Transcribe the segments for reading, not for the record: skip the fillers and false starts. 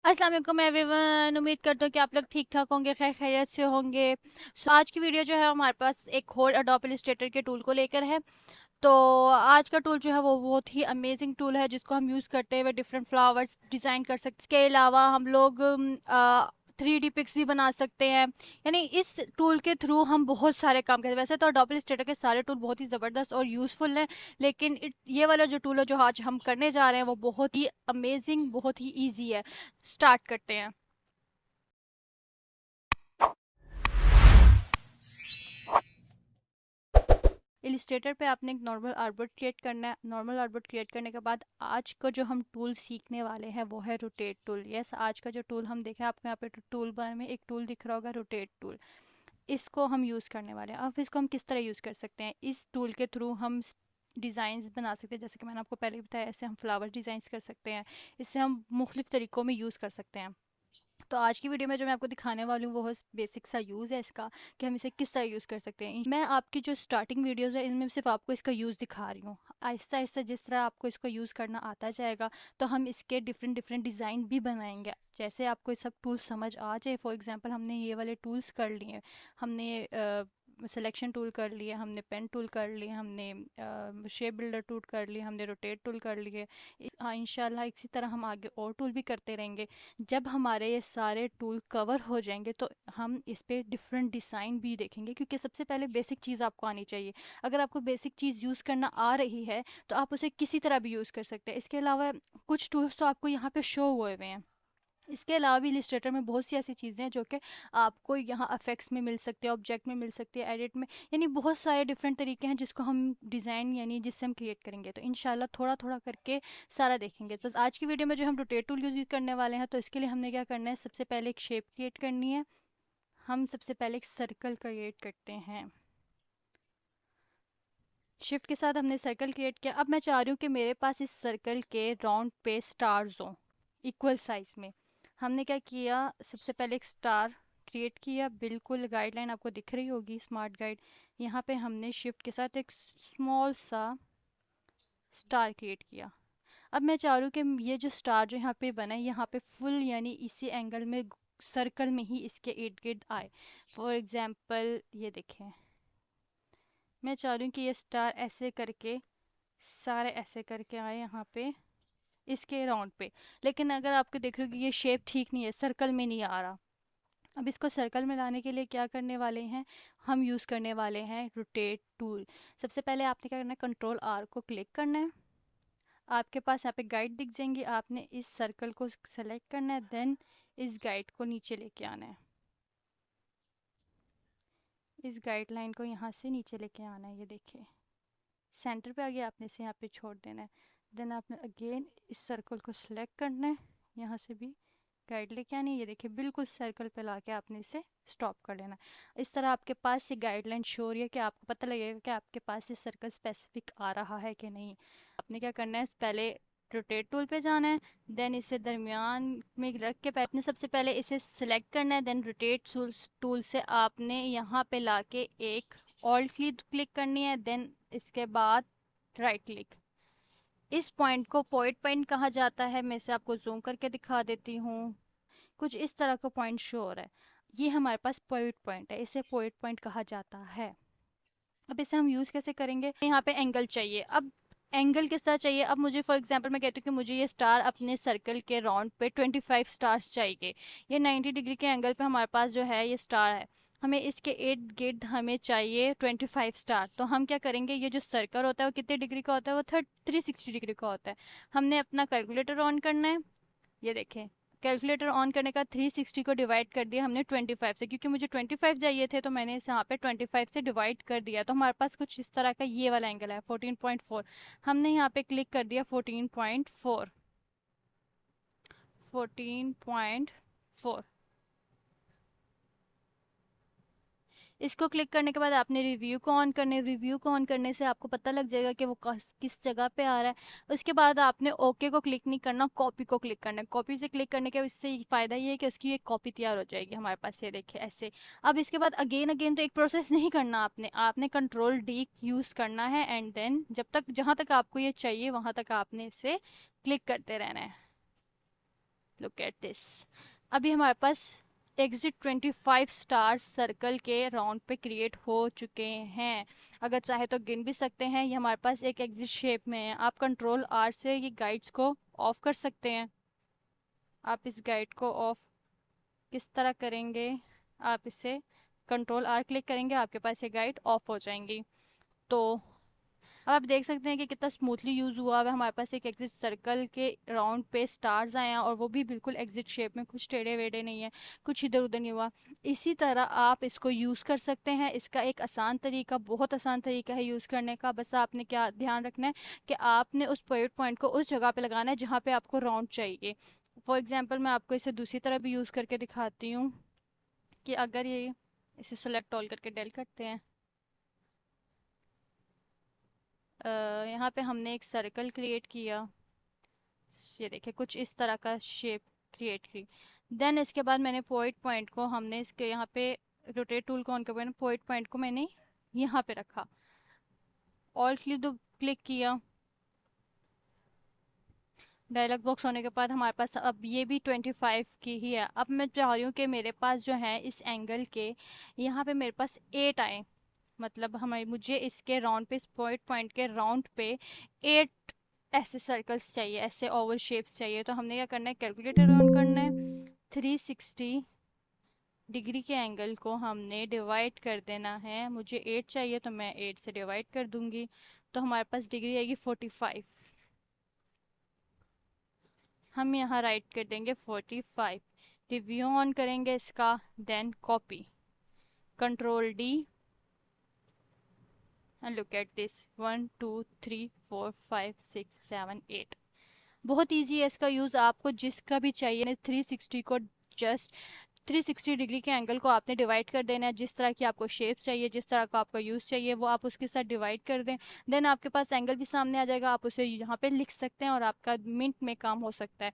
अस्सलाम वालेकुम एवरीवन। उम्मीद करते हो कि आप लोग ठीक ठाक होंगे, खैर खैरियत से होंगे। आज की वीडियो जो है हमारे पास एक और अडोबे इलस्ट्रेटर के टूल को लेकर है। तो आज का टूल जो है वो बहुत ही अमेजिंग टूल है जिसको हम यूज़ करते हुए डिफरेंट फ्लावर्स डिज़ाइन कर सकते हैं। इसके अलावा हम लोग 3D पिक्स भी बना सकते हैं। यानी इस टूल के थ्रू हम बहुत सारे काम करते हैं। वैसे तो अडोबे इलस्ट्रेटर के सारे टूल बहुत ही ज़बरदस्त और यूज़फुल हैं, लेकिन ये वाला जो टूल है जो आज हम करने जा रहे हैं वो बहुत ही अमेजिंग, बहुत ही ईजी है। स्टार्ट करते हैं। इलिस्ट्रेटर पे आपने एक नॉर्मल आर्टबोर्ड क्रिएट करना है। नॉर्मल आर्टबोर्ड क्रिएट करने के बाद आज का जो हम टूल सीखने वाले हैं वो है रोटेट टूल। यस, आज का जो टूल हम देख रहे हैं, आपको यहाँ पे टूल बार में एक टूल दिख रहा होगा, रोटेट टूल। इसको हम यूज़ करने वाले हैं। अब इसको हम किस तरह यूज़ कर सकते हैं? इस टूल के थ्रू हम डिज़ाइंस बना सकते हैं, जैसे कि मैंने आपको पहले ही बताया। ऐसे हम फ्लावर डिज़ाइंस कर सकते हैं। इससे हम मुख्तलिफ तरीक़ों में यूज़ कर सकते हैं। तो आज की वीडियो में जो मैं आपको दिखाने वाली हूँ वो है बेसिक सा यूज़ है इसका, कि हम इसे किस तरह यूज़ कर सकते हैं। मैं आपकी जो स्टार्टिंग वीडियोस है इनमें सिर्फ आपको इसका यूज़ दिखा रही हूँ। आहिस्ता आहिस्ता जिस तरह आपको इसको यूज़ करना आता जाएगा तो हम इसके डिफरेंट डिफरेंट डिज़ाइन भी बनाएंगे। जैसे आपको ये सब टूल्स समझ आ जाए, फॉर एग्जांपल हमने ये वाले टूल्स कर लिए, हमने सिलेक्शन टूल कर लिए, हमने पेन टूल कर लिए, हमने शेप बिल्डर टूल कर लिए, हमने रोटेट टूल कर लिए। हाँ, इंशाल्लाह इसी तरह हम आगे और टूल भी करते रहेंगे। जब हमारे ये सारे टूल कवर हो जाएंगे तो हम इस पे डिफरेंट डिज़ाइन भी देखेंगे, क्योंकि सबसे पहले बेसिक चीज़ आपको आनी चाहिए। अगर आपको बेसिक चीज़ यूज़ करना आ रही है तो आप उसे किसी तरह भी यूज़ कर सकते हैं। इसके अलावा कुछ टूल्स तो आपको यहाँ पे शो हुए हुए हैं। इसके अलावा भी इलिस्ट्रेटर में बहुत सी ऐसी चीज़ें हैं जो कि आपको यहाँ अफेक्ट्स में मिल सकते हैं, ऑब्जेक्ट में मिल सकती है, एडिट में। यानी बहुत सारे डिफरेंट तरीके हैं जिसको हम डिज़ाइन यानी जिससे हम क्रिएट करेंगे। तो इंशाल्लाह थोड़ा थोड़ा करके सारा देखेंगे। तो आज की वीडियो में जो हम रोटेट टूल यूज़ करने वाले हैं, तो इसके लिए हमने क्या करना है, सबसे पहले एक शेप क्रिएट करनी है। हम सबसे पहले एक सर्कल क्रिएट करते हैं। शिफ्ट के साथ हमने सर्कल क्रिएट किया। अब मैं चाह रही हूँ कि मेरे पास इस सर्कल के राउंड पे स्टार्स हों इक्वल साइज में। हमने क्या किया, सबसे पहले एक स्टार क्रिएट किया। बिल्कुल गाइडलाइन आपको दिख रही होगी, स्मार्ट गाइड। यहाँ पे हमने शिफ्ट के साथ एक स्मॉल सा स्टार क्रिएट किया। अब मैं चाह रही हूँ कि ये जो स्टार जो यहाँ पे बना है, यहाँ पे फुल यानी इसी एंगल में सर्कल में ही इसके इर्द गिर्द आए। फॉर एग्जाम्पल ये देखें, मैं चाह रही हूँ कि ये स्टार ऐसे करके सारे ऐसे करके आए यहाँ पे इसके राउंड पे। लेकिन अगर आपको देख रहे हो कि ये शेप ठीक नहीं है, सर्कल में नहीं आ रहा। अब इसको सर्कल में लाने के लिए क्या करने वाले हैं, हम यूज़ करने वाले हैं रोटेट टूल। सबसे पहले आपने क्या करना है, कंट्रोल आर को क्लिक करना है। आपके पास यहाँ पे गाइड दिख जाएंगी, आपने इस सर्कल को सेलेक्ट करना है, देन इस गाइड को नीचे लेके आना है। इस गाइडलाइन को यहाँ से नीचे लेके आना है। ये देखिए सेंटर पे आ गया, आपने इसे यहाँ पे छोड़ देना है। देन आपने अगेन इस सर्कल को सिलेक्ट करना है, यहाँ से भी गाइड लेके आनी है। ये देखिए बिल्कुल सर्कल पे लाके आपने इसे स्टॉप कर लेना है। इस तरह आपके पास ये गाइडलाइन शो हो रही है कि आपको पता लगेगा कि आपके पास ये सर्कल स्पेसिफिक आ रहा है कि नहीं। आपने क्या करना है, पहले रोटेट टूल पे जाना है, देन इसे दरमियान में रख के आपने सबसे पहले इसे सिलेक्ट करना है। देन रोटेट टूल से आपने यहाँ पे लाके एक ऑल्ट क्लिक करनी है। देन इसके बाद राइट क्लिक। इस पॉइंट को पॉइंट पॉइंट कहा जाता है। मैं इसे आपको जूम करके दिखा देती हूँ। कुछ इस तरह का पॉइंट शो हो रहा है, ये हमारे पास पॉइंट पॉइंट है, इसे पॉइंट पॉइंट कहा जाता है। अब इसे हम यूज़ कैसे करेंगे, यहाँ पे एंगल चाहिए। अब एंगल किस तरह चाहिए, अब मुझे फॉर एग्जांपल मैं कहती हूँ कि मुझे ये स्टार अपने सर्कल के राउंड पे 25 स्टार्स चाहिए। ये 90 डिग्री के एंगल पे हमारे पास जो है ये स्टार है। हमें इसके इर्द गिर्द हमें चाहिए 25 स्टार। तो हम क्या करेंगे, ये जो सर्कल होता है वो कितने डिग्री का होता है, वो 360 डिग्री का होता है। हमने अपना कैलकुलेटर ऑन करना है। ये देखें, कैलकुलेटर ऑन करने का 360 को डिवाइड कर दिया हमने 25 से, क्योंकि मुझे 25 चाहिए थे तो मैंने इसे यहाँ पे 25 से डिवाइड कर दिया। तो हमारे पास कुछ इस तरह का ये वाला एंगल है 14.4। हमने यहाँ पे क्लिक कर दिया 14.4। 14.4 इसको क्लिक करने के बाद आपने रिव्यू को ऑन करने, रिव्यू को ऑन करने से आपको पता लग जाएगा कि वो किस जगह पे आ रहा है। उसके बाद आपने ओके को क्लिक नहीं करना, कॉपी को क्लिक करना है। कॉपी से क्लिक करने के इससे फ़ायदा ये है कि उसकी एक कॉपी तैयार हो जाएगी हमारे पास। ये देखिए ऐसे। अब इसके बाद अगेन अगेन तो एक प्रोसेस नहीं करना आपने, कंट्रोल डी यूज़ करना है। एंड देन जब तक जहाँ तक आपको ये चाहिए वहाँ तक आपने इसे क्लिक करते रहना है। Look at this. अभी हमारे पास एग्जिट 25 स्टार सर्कल के राउंड पे क्रिएट हो चुके हैं। अगर चाहे तो गिन भी सकते हैं, ये हमारे पास एक एग्जिट शेप में है। आप कंट्रोल आर से ये गाइड्स को ऑफ कर सकते हैं। आप इस गाइड को ऑफ किस तरह करेंगे, आप इसे कंट्रोल आर क्लिक करेंगे, आपके पास ये गाइड ऑफ हो जाएंगी। तो अब आप देख सकते हैं कि कितना स्मूथली यूज़ हुआ है। हमारे पास एक एग्जिट सर्कल के राउंड पे स्टार्स आए हैं और वो भी बिल्कुल एग्जिट शेप में, कुछ टेढ़े वेढ़े नहीं है, कुछ इधर उधर नहीं हुआ। इसी तरह आप इसको यूज़ कर सकते हैं। इसका एक आसान तरीका, बहुत आसान तरीका है यूज़ करने का। बस आपने क्या ध्यान रखना है कि आपने उस पिवट पॉइंट को उस जगह पे लगाना है जहाँ पे आपको राउंड चाहिए। फॉर एग्जाम्पल मैं आपको इसे दूसरी तरह भी यूज़ करके दिखाती हूँ कि अगर ये, इसे सेलेक्ट ऑल करके डेल करते हैं। यहाँ पे हमने एक सर्कल क्रिएट किया, ये देखिए कुछ इस तरह का शेप क्रिएट की। देन इसके बाद मैंने पॉइंट पॉइंट को, हमने इसके यहाँ पे रोटेट टूल को ऑन कर, पॉइंट पॉइंट को मैंने यहाँ पे रखा, ऑल्ट क्लिक किया। डायलॉग बॉक्स होने के बाद हमारे पास अब ये भी 25 की ही है। अब मैं चाह रही हूँ कि मेरे पास जो है इस एंगल के यहाँ पे मेरे पास 8 आए। मतलब हमें, मुझे इसके राउंड पे, इस पॉइंट पॉइंट के राउंड पे 8 ऐसे सर्कल्स चाहिए, ऐसे ओवल शेप्स चाहिए। तो हमने क्या करना है, कैलकुलेटर ऑन करना है। 360 डिग्री के एंगल को हमने डिवाइड कर देना है। मुझे 8 चाहिए तो मैं 8 से डिवाइड कर दूंगी, तो हमारे पास डिग्री आएगी 45। हम यहाँ राइट कर देंगे 45। रिव्यू ऑन करेंगे इसका, then copy, control D, and look at this, 1 2 3 4 5 6 7 8। बहुत इजी है इसका यूज़। आपको जिसका भी चाहिए 360 को, जस्ट 360 डिग्री के एंगल को आपने डिवाइड कर देना है। जिस तरह की आपको शेप चाहिए, जिस तरह का आपका यूज़ चाहिए, वो आप उसके साथ डिवाइड कर दें। देन आपके पास एंगल भी सामने आ जाएगा, आप उसे यहाँ पे लिख सकते हैं और आपका मिनट में काम हो सकता है।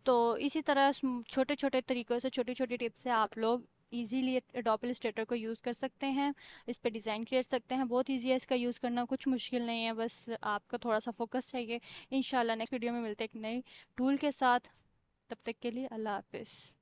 तो इसी तरह छोटे छोटे तरीक़ों से, छोटी छोटी टिप्स से आप लोग इजीली एडोब इलस्ट्रेटर को यूज़ कर सकते हैं, इस पे डिज़ाइन कर सकते हैं। बहुत इजी है इसका यूज़ करना, कुछ मुश्किल नहीं है, बस आपका थोड़ा सा फोकस चाहिए। इंशाल्लाह नेक्स्ट वीडियो में मिलते हैं एक नई टूल के साथ। तब तक के लिए अल्लाह हाफिज़।